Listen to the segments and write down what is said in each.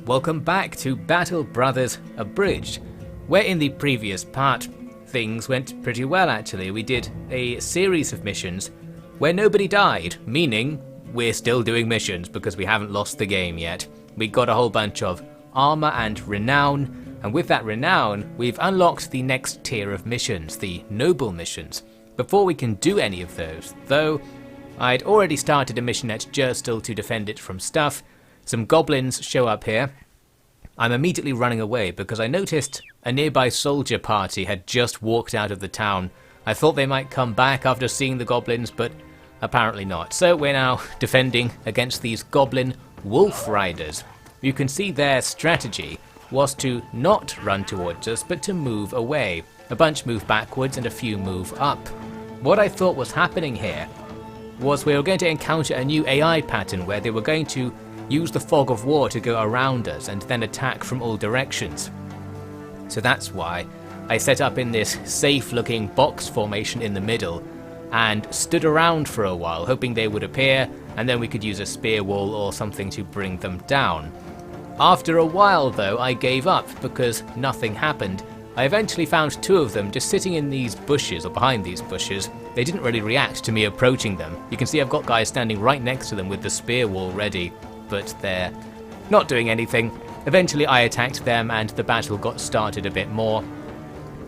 welcome back to Battle Brothers Abridged, where in the previous part things went pretty well actually. We did a series of missions where nobody died, meaning we're still doing missions because we haven't lost the game yet. We got a whole bunch of armor and renown, and with that renown we've unlocked the next tier of missions, the noble missions. Before we can do any of those, though, I'd already started a mission at Jerstal to defend it from stuff. Some goblins show up here. I'm immediately running away because I noticed a nearby soldier party had just walked out of the town. I thought they might come back after seeing the goblins, but apparently not. So we're now defending against these goblin wolf riders. You can see their strategy was to not run towards us, but to move away. A bunch move backwards and a few move up. What I thought was happening here was we were going to encounter a new AI pattern where they were going to use the fog of war to go around us and then attack from all directions. So that's why I set up in this safe looking box formation in the middle and stood around for a while hoping they would appear, and then we could use a spear wall or something to bring them down. After a while though, I gave up because nothing happened. I eventually found two of them just sitting in these bushes, or behind these bushes. They didn't really react to me approaching them. You can see I've got guys standing right next to them with the spear wall ready, but they're not doing anything. Eventually I attacked them and the battle got started a bit more.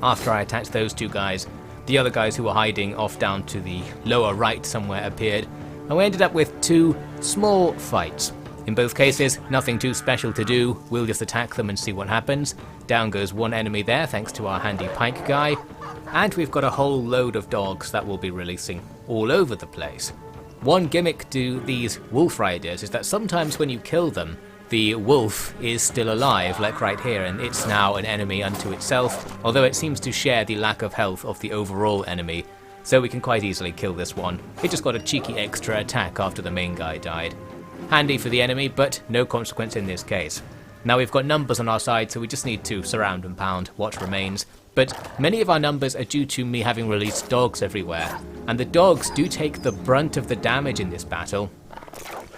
After I attacked those two guys, the other guys who were hiding off down to the lower right somewhere appeared, and we ended up with two small fights. In both cases, nothing too special to do, we'll just attack them and see what happens. Down goes one enemy there thanks to our handy pike guy, and we've got a whole load of dogs that we'll be releasing all over the place. One gimmick to these wolf riders is that sometimes when you kill them, the wolf is still alive, like right here, and it's now an enemy unto itself, although it seems to share the lack of health of the overall enemy, so we can quite easily kill this one. It just got a cheeky extra attack after the main guy died. Handy for the enemy, but no consequence in this case. Now we've got numbers on our side, so we just need to surround and pound what remains. But many of our numbers are due to me having released dogs everywhere, and the dogs do take the brunt of the damage in this battle.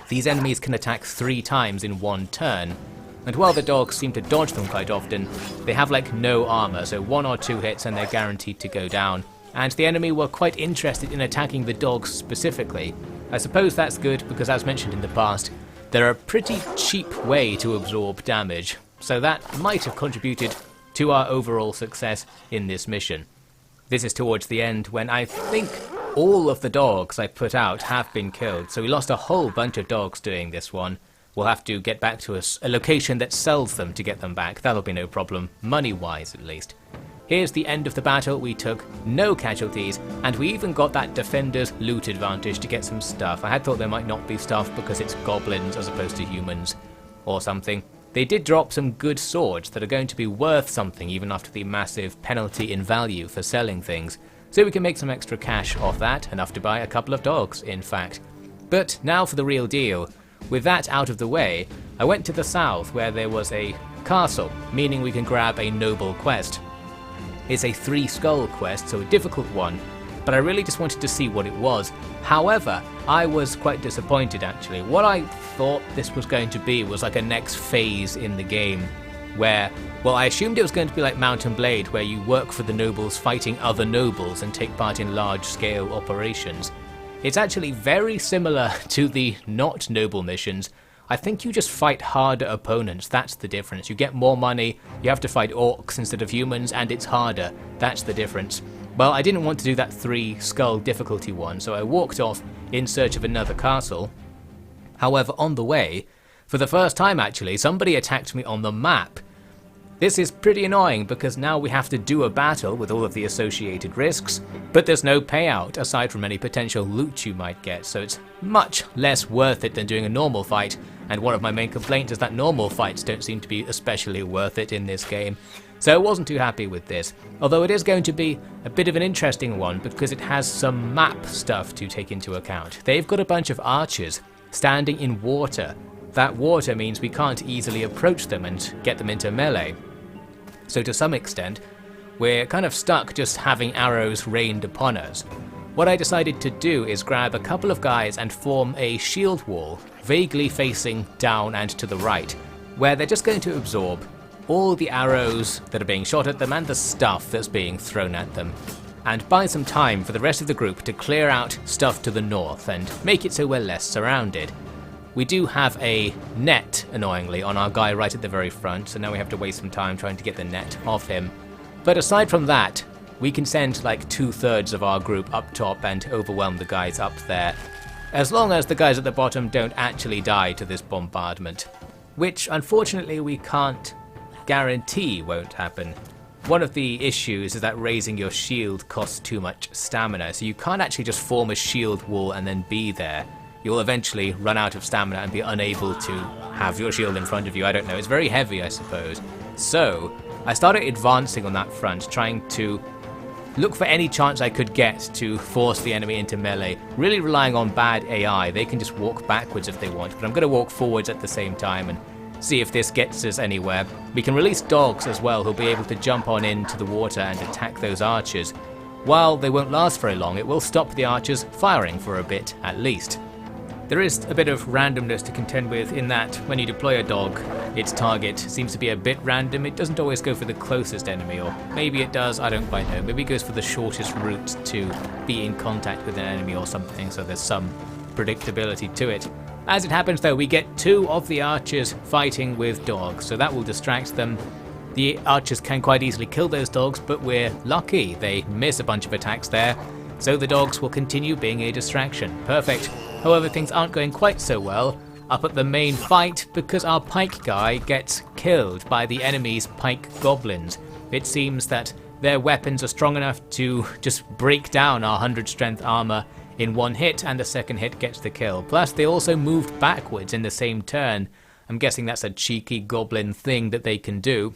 These enemies can attack 3 times in one turn, and while the dogs seem to dodge them quite often, they have like no armor, so 1 or 2 hits and they're guaranteed to go down. And the enemy were quite interested in attacking the dogs specifically. I suppose that's good because, as mentioned in the past, they're a pretty cheap way to absorb damage, so that might have contributed to our overall success in this mission. This is towards the end when I think all of the dogs I put out have been killed, so we lost a whole bunch of dogs doing this one. We'll have to get back to a location that sells them to get them back. That'll be no problem, money-wise at least. Here's the end of the battle. We took no casualties, and we even got that defender's loot advantage to get some stuff. I had thought there might not be stuff because it's goblins as opposed to humans or something. They did drop some good swords that are going to be worth something even after the massive penalty in value for selling things. So we can make some extra cash off that, enough to buy a couple of dogs in fact. But now for the real deal. With that out of the way, I went to the south where there was a castle, meaning we can grab a noble quest. It's a 3 skull quest, so a difficult one, but I really just wanted to see what it was. However, I was quite disappointed actually. What I thought this was going to be was like a next phase in the game where, well, I assumed it was going to be like Mount and Blade, where you work for the nobles fighting other nobles and take part in large-scale operations. It's actually very similar to the not noble missions. I think you just fight harder opponents, that's the difference. You get more money, you have to fight orcs instead of humans, and it's harder. That's the difference. Well, I didn't want to do that 3 skull difficulty one, so I walked off in search of another castle. However, on the way, for the first time actually, somebody attacked me on the map. This is pretty annoying because now we have to do a battle with all of the associated risks, but there's no payout aside from any potential loot you might get, so it's much less worth it than doing a normal fight, and one of my main complaints is that normal fights don't seem to be especially worth it in this game. So I wasn't too happy with this, although it is going to be a bit of an interesting one because it has some map stuff to take into account. They've got a bunch of archers standing in water. That water means we can't easily approach them and get them into melee. So to some extent, we're kind of stuck just having arrows rained upon us. What I decided to do is grab a couple of guys and form a shield wall, vaguely facing down and to the right. where they're just going to absorb all the arrows that are being shot at them and the stuff that's being thrown at them, and buy some time for the rest of the group to clear out stuff to the north and make it so we're less surrounded. We do have a net, annoyingly, on our guy right at the very front, so now we have to waste some time trying to get the net off him. But aside from that, we can send like 2/3 of our group up top and overwhelm the guys up there, as long as the guys at the bottom don't actually die to this bombardment, which unfortunately we can't guarantee won't happen. One of the issues is that raising your shield costs too much stamina, so you can't actually just form a shield wall and then be there. You'll eventually run out of stamina and be unable to have your shield in front of you. I don't know, it's very heavy, I suppose. So I started advancing on that front, trying to look for any chance I could get to force the enemy into melee, really relying on bad AI. They can just walk backwards if they want, but I'm going to walk forwards at the same time and see if this gets us anywhere. We can release dogs as well, who'll be able to jump on into the water and attack those archers. While they won't last very long, it will stop the archers firing for a bit at least. There is a bit of randomness to contend with in that when you deploy a dog, its target seems to be a bit random. It doesn't always go for the closest enemy, or maybe it does, I don't quite know. Maybe it goes for the shortest route to be in contact with an enemy or something, so there's some predictability to it. As it happens though, we get 2 of the archers fighting with dogs, so that will distract them. The archers can quite easily kill those dogs, but we're lucky they miss a bunch of attacks there, so the dogs will continue being a distraction. Perfect. However, things aren't going quite so well up at the main fight because our pike guy gets killed by the enemy's pike goblins. It seems that their weapons are strong enough to just break down our 100 strength armor in one hit, and the second hit gets the kill. Plus, they also moved backwards in the same turn. I'm guessing that's a cheeky goblin thing that they can do.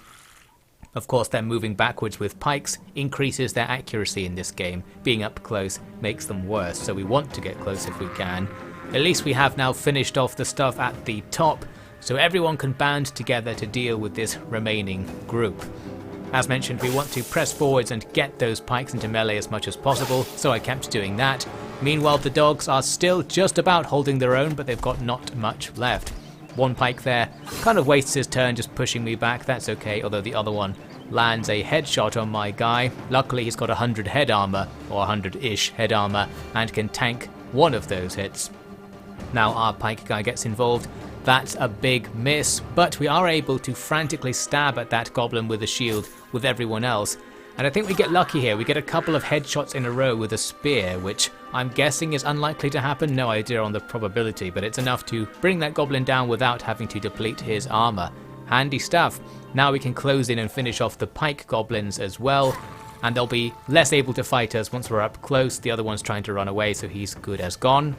Of course, them moving backwards with pikes increases their accuracy in this game. Being up close makes them worse, so we want to get close if we can. At least we have now finished off the stuff at the top, so everyone can band together to deal with this remaining group. As mentioned, we want to press forwards and get those pikes into melee as much as possible, so I kept doing that. Meanwhile, the dogs are still just about holding their own, but they've got not much left. One pike there kind of wastes his turn just pushing me back, that's okay, although the other one lands a headshot on my guy. Luckily he's got 100 head armor, or 100-ish head armor, and can tank one of those hits. Now our pike guy gets involved. That's a big miss, but we are able to frantically stab at that goblin with a shield with everyone else. And I think we get lucky here. We get a couple of headshots in a row with a spear, which I'm guessing is unlikely to happen. No idea on the probability, but it's enough to bring that goblin down without having to deplete his armor. Handy stuff. Now we can close in and finish off the pike goblins as well, and they'll be less able to fight us once we're up close. The other one's trying to run away, so he's good as gone.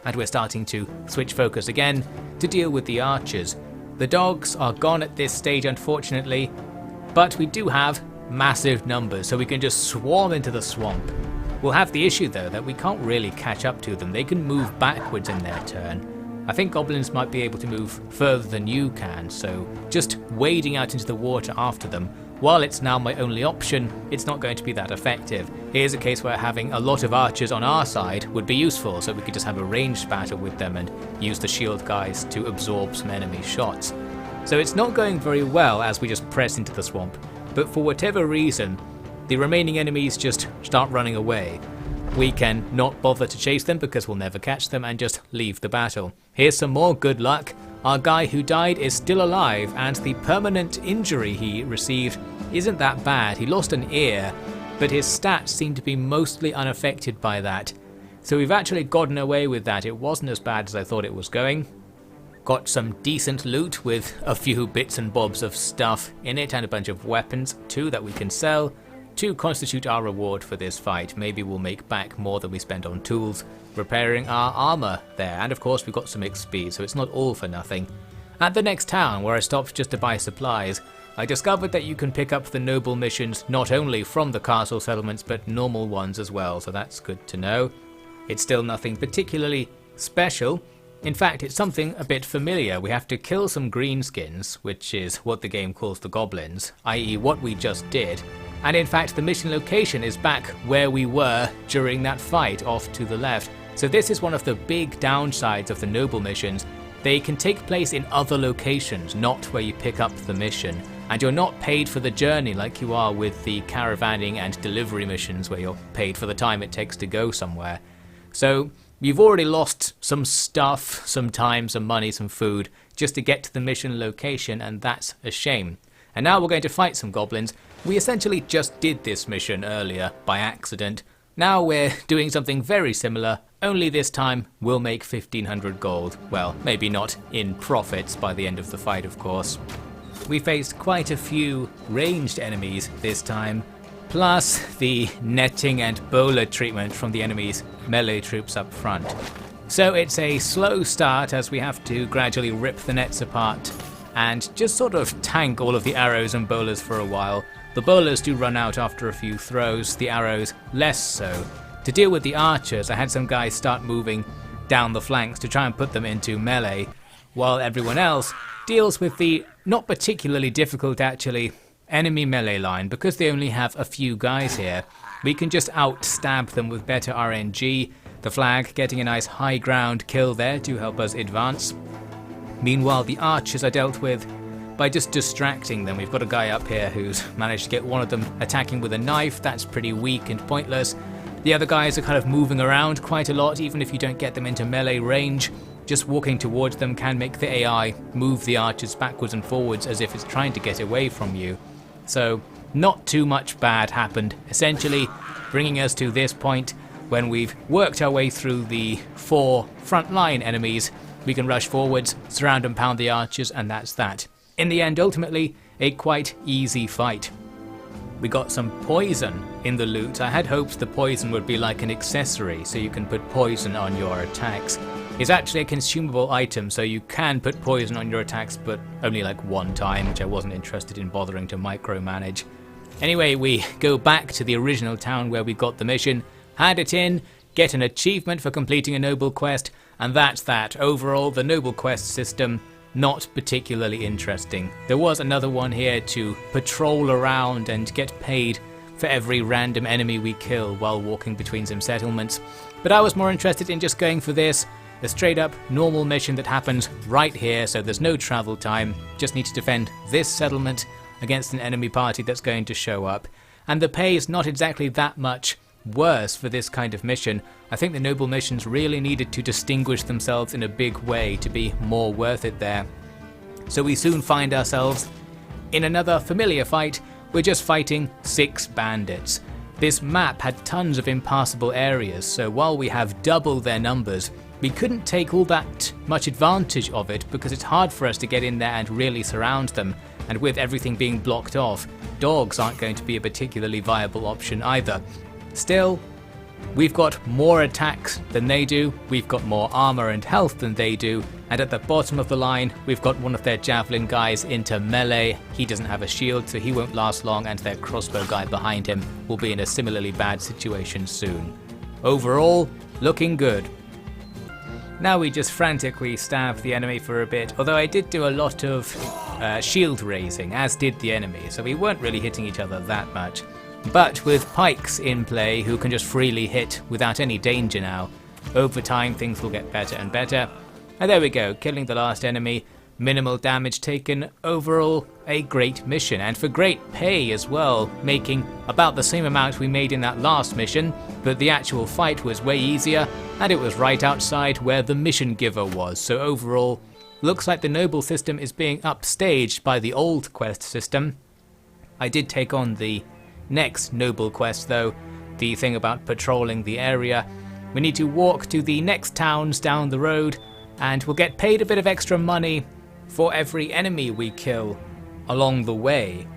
And we're starting to switch focus again to deal with the archers. The dogs are gone at this stage, unfortunately, but we do have massive numbers, so we can just swarm into the swamp. We'll have the issue though that we can't really catch up to them. They can move backwards in their turn. I think goblins might be able to move further than you can, so just wading out into the water after them, while it's now my only option, it's not going to be that effective. Here's a case where having a lot of archers on our side would be useful, so we could just have a ranged battle with them and use the shield guys to absorb some enemy shots. So it's not going very well as we just press into the swamp, but for whatever reason, the remaining enemies just start running away. We can not bother to chase them because we'll never catch them and just leave the battle. Here's some more good luck. Our guy who died is still alive, and the permanent injury he received isn't that bad. He lost an ear, but his stats seem to be mostly unaffected by that. So we've actually gotten away with that. It wasn't as bad as I thought it was going. Got some decent loot with a few bits and bobs of stuff in it and a bunch of weapons too that we can sell to constitute our reward for this fight. Maybe we'll make back more than we spent on tools repairing our armor there, and of course we got some XP, so it's not all for nothing. At the next town, where I stopped just to buy supplies, I discovered that you can pick up the noble missions not only from the castle settlements but normal ones as well, so that's good to know. It's still nothing particularly special. In fact, it's something a bit familiar. We have to kill some greenskins, which is what the game calls the goblins, i.e. what we just did. And in fact, the mission location is back where we were during that fight off to the left. So this is one of the big downsides of the noble missions. they can take place in other locations, not where you pick up the mission, and you're not paid for the journey like you are with the caravanning and delivery missions where you're paid for the time it takes to go somewhere. So you've already lost some stuff, some time, some money, some food just to get to the mission location, and that's a shame. And now we're going to fight some goblins. We essentially just did this mission earlier by accident. Now we're doing something very similar, only this time we'll make 1500 gold. Well, maybe not in profits by the end of the fight, of course. We faced quite a few ranged enemies this time, plus the netting and bowler treatment from the enemy's melee troops up front. So it's a slow start as we have to gradually rip the nets apart and just sort of tank all of the arrows and bowlers for a while. The bowlers do run out after a few throws, the arrows less so. To deal with the archers, I had some guys start moving down the flanks to try and put them into melee, while everyone else deals with the not particularly difficult actually enemy melee line. Because they only have a few guys here, we can just out-stab them with better RNG, the flag getting a nice high ground kill there to help us advance. Meanwhile, the archers are dealt with by just distracting them. We've got a guy up here who's managed to get one of them attacking with a knife. That's pretty weak and pointless. The other guys are kind of moving around quite a lot, even if you don't get them into melee range. Just walking towards them can make the AI move the archers backwards and forwards as if it's trying to get away from you. So not too much bad happened, essentially bringing us to this point when we've worked our way through the 4 frontline enemies. We can rush forwards, surround and pound the archers, and that's that. In the end, ultimately, a quite easy fight. We got some poison in the loot. I had hopes the poison would be like an accessory, so you can put poison on your attacks. It's actually a consumable item, so you can put poison on your attacks, but only like one time, which I wasn't interested in bothering to micromanage. Anyway, we go back to the original town where we got the mission, hand it in, get an achievement for completing a noble quest, and that's that. Overall, the noble quest system, not particularly interesting. There was another one here to patrol around and get paid for every random enemy we kill while walking between some settlements, but I was more interested in just going for this, a straight up normal mission that happens right here, so there's no travel time, just need to defend this settlement against an enemy party that's going to show up, and the pay is not exactly that much worse for this kind of mission. I think the noble missions really needed to distinguish themselves in a big way to be more worth it there. So we soon find ourselves in another familiar fight. We're just fighting 6 bandits. This map had tons of impassable areas, so while we have double their numbers, we couldn't take all that much advantage of it because it's hard for us to get in there and really surround them, and with everything being blocked off, dogs aren't going to be a particularly viable option either. Still, we've got more attacks than they do, we've got more armor and health than they do, and at the bottom of the line we've got one of their javelin guys into melee. He doesn't have a shield, so he won't last long, and their crossbow guy behind him will be in a similarly bad situation soon. Overall, looking good. Now we just frantically stab the enemy for a bit, although I did do a lot of shield raising, as did the enemy, so we weren't really hitting each other that much. But with pikes in play, who can just freely hit without any danger now, over time things will get better and better. And there we go, killing the last enemy, minimal damage taken, overall a great mission, and for great pay as well, making about the same amount we made in that last mission, but the actual fight was way easier, and it was right outside where the mission giver was, so overall, looks like the noble system is being upstaged by the old quest system. I did take on the next noble quest though, the thing about patrolling the area. We need to walk to the next towns down the road, and we'll get paid a bit of extra money for every enemy we kill along the way.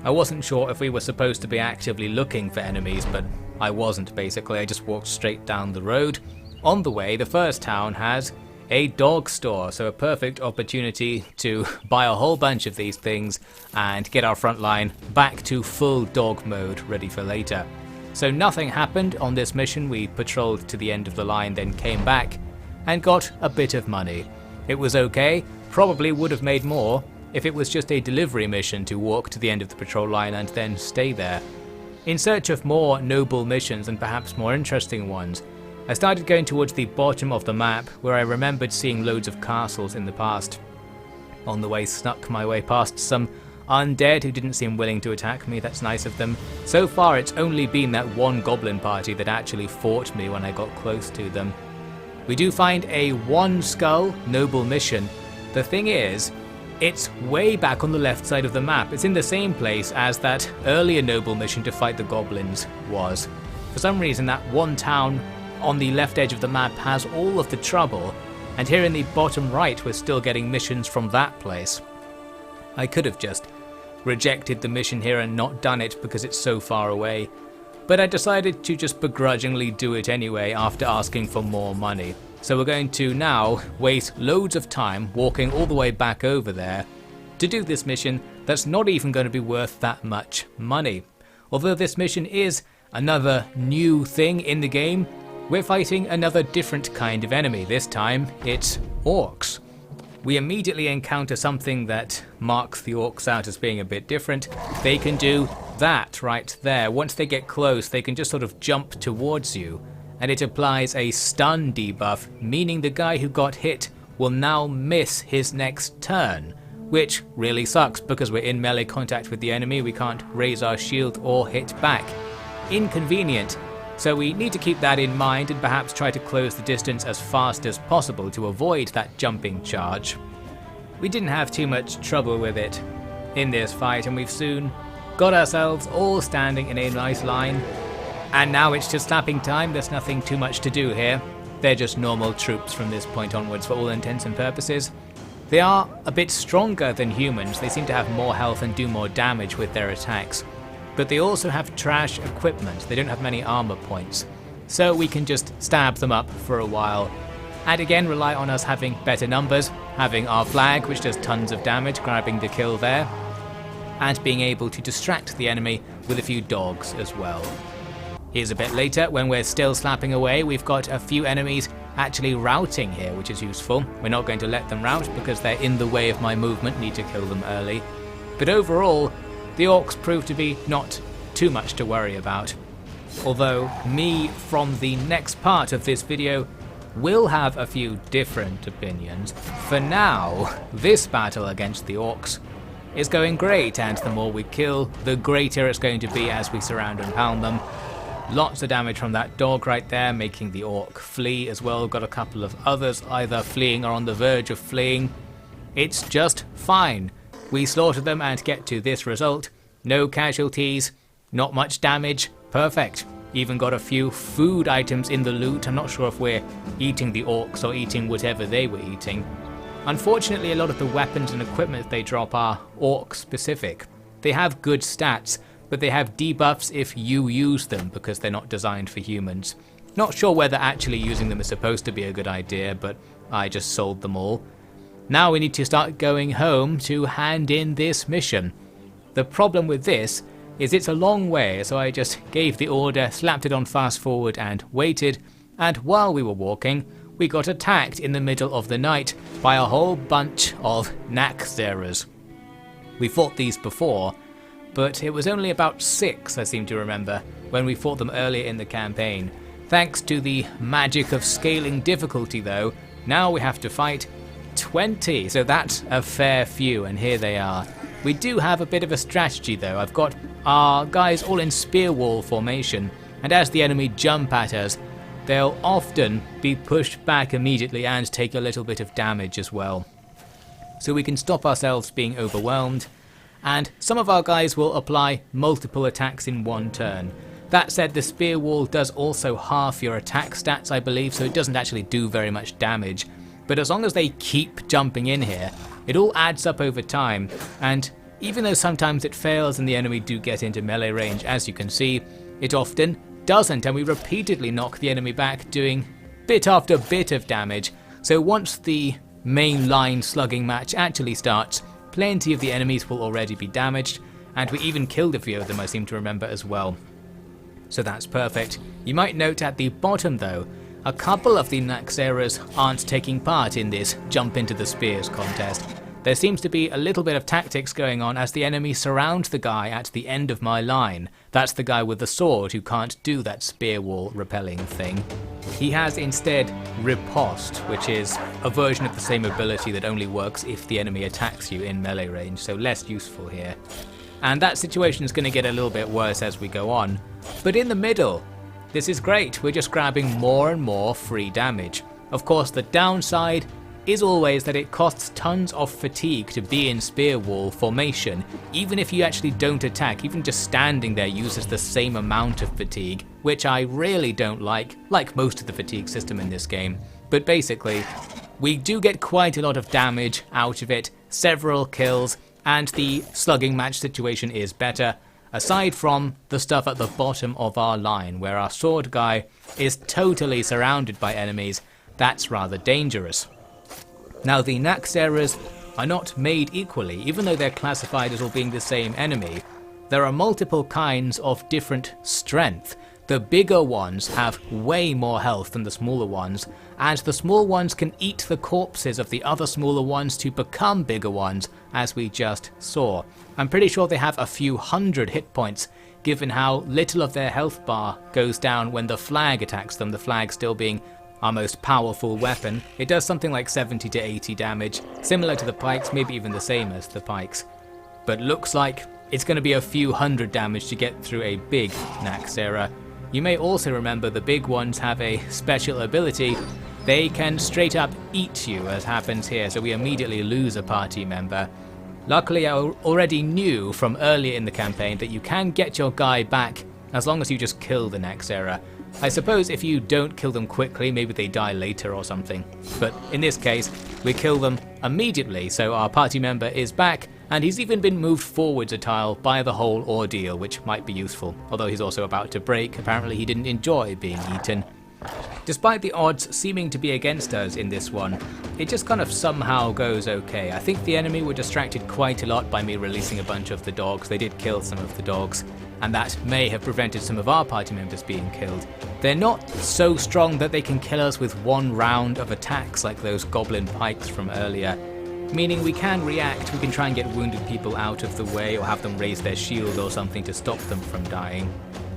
I wasn't sure if we were supposed to be actively looking for enemies, but I wasn't basically. I just walked straight down the road. On the way, the first town has a dog store, so a perfect opportunity to buy a whole bunch of these things and get our front line back to full dog mode, ready for later. So nothing happened on this mission. We patrolled to the end of the line, then came back and got a bit of money. It was okay, probably would have made more if it was just a delivery mission to walk to the end of the patrol line and then stay there. In search of more noble missions and perhaps more interesting ones, I started going towards the bottom of the map, where I remembered seeing loads of castles in the past. On the way, snuck my way past some undead who didn't seem willing to attack me. That's nice of them. So far it's only been that one goblin party that actually fought me when I got close to them. We do find a 1 skull noble mission. The thing is, it's way back on the left side of the map. It's in the same place as that earlier noble mission to fight the goblins was. For some reason that one town on the left edge of the map has all of the trouble, and here in the bottom right we're still getting missions from that place. I could have just rejected the mission here and not done it because it's so far away, but I decided to just begrudgingly do it anyway after asking for more money. So we're going to now waste loads of time walking all the way back over there to do this mission that's not even going to be worth that much money. Although this mission is another new thing in the game, we're fighting another different kind of enemy. This time it's orcs. We immediately encounter something that marks the orcs out as being a bit different. They can do that right there. Once they get close, they can just sort of jump towards you, and it applies a stun debuff, meaning the guy who got hit will now miss his next turn, which really sucks because we're in melee contact with the enemy. We can't raise our shield or hit back. Inconvenient. So we need to keep that in mind and perhaps try to close the distance as fast as possible to avoid that jumping charge. We didn't have too much trouble with it in this fight, and we've soon got ourselves all standing in a nice line. And now it's just slapping time. There's nothing too much to do here. They're just normal troops from this point onwards for all intents and purposes. They are a bit stronger than humans. They seem to have more health and do more damage with their attacks. But they also have trash equipment. They don't have many armor points, so we can just stab them up for a while, and again rely on us having better numbers, having our flag which does tons of damage, grabbing the kill there, and being able to distract the enemy with a few dogs as well. Here's a bit later, when we're still slapping away, we've got a few enemies actually routing here, which is useful. We're not going to let them rout because they're in the way of my movement, need to kill them early. But overall, the orcs prove to be not too much to worry about. Although me from the next part of this video will have a few different opinions. For now, this battle against the orcs is going great, and the more we kill, the greater it's going to be as we surround and pound them. Lots of damage from that dog right there, making the orc flee as well. Got a couple of others either fleeing or on the verge of fleeing. It's just fine. We slaughter them and get to this result. No casualties, not much damage, perfect. Even got a few food items in the loot. I'm not sure if we're eating the orcs or eating whatever they were eating. Unfortunately, a lot of the weapons and equipment they drop are orc specific. They have good stats, but they have debuffs if you use them because they're not designed for humans. Not sure whether actually using them is supposed to be a good idea, but I just sold them all. Now we need to start going home to hand in this mission. The problem with this is it's a long way, so I just gave the order, slapped it on fast forward and waited, and while we were walking, we got attacked in the middle of the night by a whole bunch of Naxxraras. We fought these before, but it was only about 6, I seem to remember, when we fought them earlier in the campaign. Thanks to the magic of scaling difficulty though, now we have to fight 20, so that's a fair few, and here they are. We do have a bit of a strategy though. I've got our guys all in spear wall formation, and as the enemy jump at us, they'll often be pushed back immediately and take a little bit of damage as well. So we can stop ourselves being overwhelmed, and some of our guys will apply multiple attacks in one turn. That said, the spear wall does also half your attack stats, I believe, so it doesn't actually do very much damage. But as long as they keep jumping in here, it all adds up over time, and even though sometimes it fails and the enemy do get into melee range, as you can see, it often doesn't, and we repeatedly knock the enemy back, doing bit after bit of damage. So once the main line slugging match actually starts, plenty of the enemies will already be damaged, and we even killed a few of them, I seem to remember as well. So that's perfect. You might note at the bottom though, a couple of the Naxxraras aren't taking part in this jump into the spears contest. There seems to be a little bit of tactics going on as the enemy surround the guy at the end of my line. That's the guy with the sword who can't do that spear wall repelling thing. he has instead Riposte, which is a version of the same ability that only works if the enemy attacks you in melee range, so less useful here. And that situation is going to get a little bit worse as we go on. But in the middle, this is great. We're just grabbing more and more free damage. Of course, the downside is always that it costs tons of fatigue to be in spear wall formation. Even if you actually don't attack, even just standing there uses the same amount of fatigue, which I really don't like most of the fatigue system in this game. But basically, we do get quite a lot of damage out of it, several kills, and the slugging match situation is better, aside from the stuff at the bottom of our line, where our sword guy is totally surrounded by enemies. That's rather dangerous. Now, the Naxxraras are not made equally, even though they're classified as all being the same enemy. There are multiple kinds of different strength. The bigger ones have way more health than the smaller ones, and the small ones can eat the corpses of the other smaller ones to become bigger ones, as we just saw. I'm pretty sure they have a few hundred hit points, given how little of their health bar goes down when the flag attacks them, the flag still being our most powerful weapon. It does something like 70 to 80 damage, similar to the pikes, maybe even the same as the pikes. But looks like it's going to be a few hundred damage to get through a big Naxxra. You may also remember the big ones have a special ability. They can straight up eat you, as happens here, so we immediately lose a party member. Luckily, I already knew from earlier in the campaign that you can get your guy back as long as you just kill the Naxxra. I suppose if you don't kill them quickly, maybe they die later or something. But in this case, we kill them immediately, so our party member is back, and he's even been moved forwards a tile by the whole ordeal, which might be useful, although he's also about to break. Apparently he didn't enjoy being eaten. Despite the odds seeming to be against us in this one, it just kind of somehow goes okay. I think the enemy were distracted quite a lot by me releasing a bunch of the dogs. They did kill some of the dogs, and that may have prevented some of our party members being killed. They're not so strong that they can kill us with one round of attacks like those goblin pikes from earlier, meaning we can react. We can try and get wounded people out of the way or have them raise their shield or something to stop them from dying.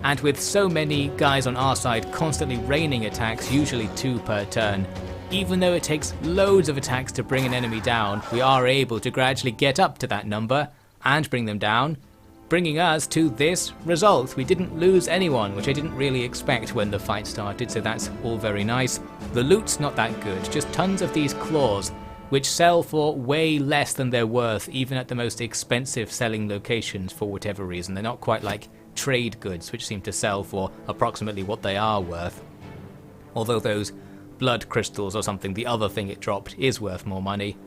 And with so many guys on our side constantly raining attacks, usually 2 per turn, even though it takes loads of attacks to bring an enemy down, we are able to gradually get up to that number and bring them down, bringing us to this result. We didn't lose anyone, which I didn't really expect when the fight started, so that's all very nice. The loot's not that good, just tons of these claws, which sell for way less than they're worth, even at the most expensive selling locations for whatever reason. They're not quite like trade goods, which seem to sell for approximately what they are worth. Although those blood crystals or something, the other thing it dropped, is worth more money.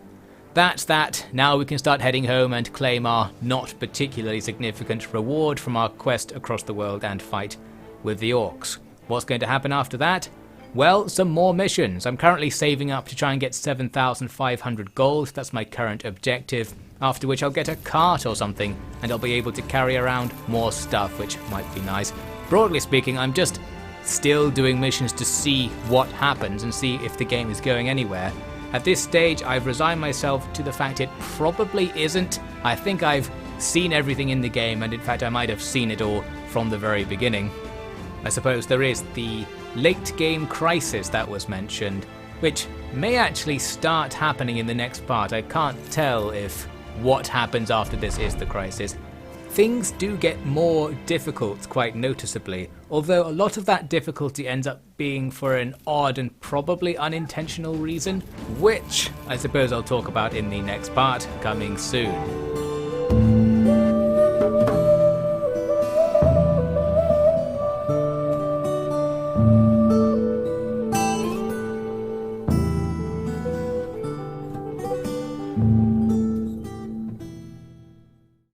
That's that. Now we can start heading home and claim our not particularly significant reward from our quest across the world and fight with the Orcs. What's going to happen after that? Well, some more missions. I'm currently saving up to try and get 7,500 gold. That's my current objective. After which I'll get a cart or something, and I'll be able to carry around more stuff, which might be nice. Broadly speaking, I'm just still doing missions to see what happens and see if the game is going anywhere. At this stage, I've resigned myself to the fact it probably isn't. I think I've seen everything in the game, and in fact I might have seen it all from the very beginning. I suppose there is the late game crisis that was mentioned, which may actually start happening in the next part. I can't tell if what happens after this is the crisis. Things do get more difficult quite noticeably, although a lot of that difficulty ends up being for an odd and probably unintentional reason, which I suppose I'll talk about in the next part, coming soon.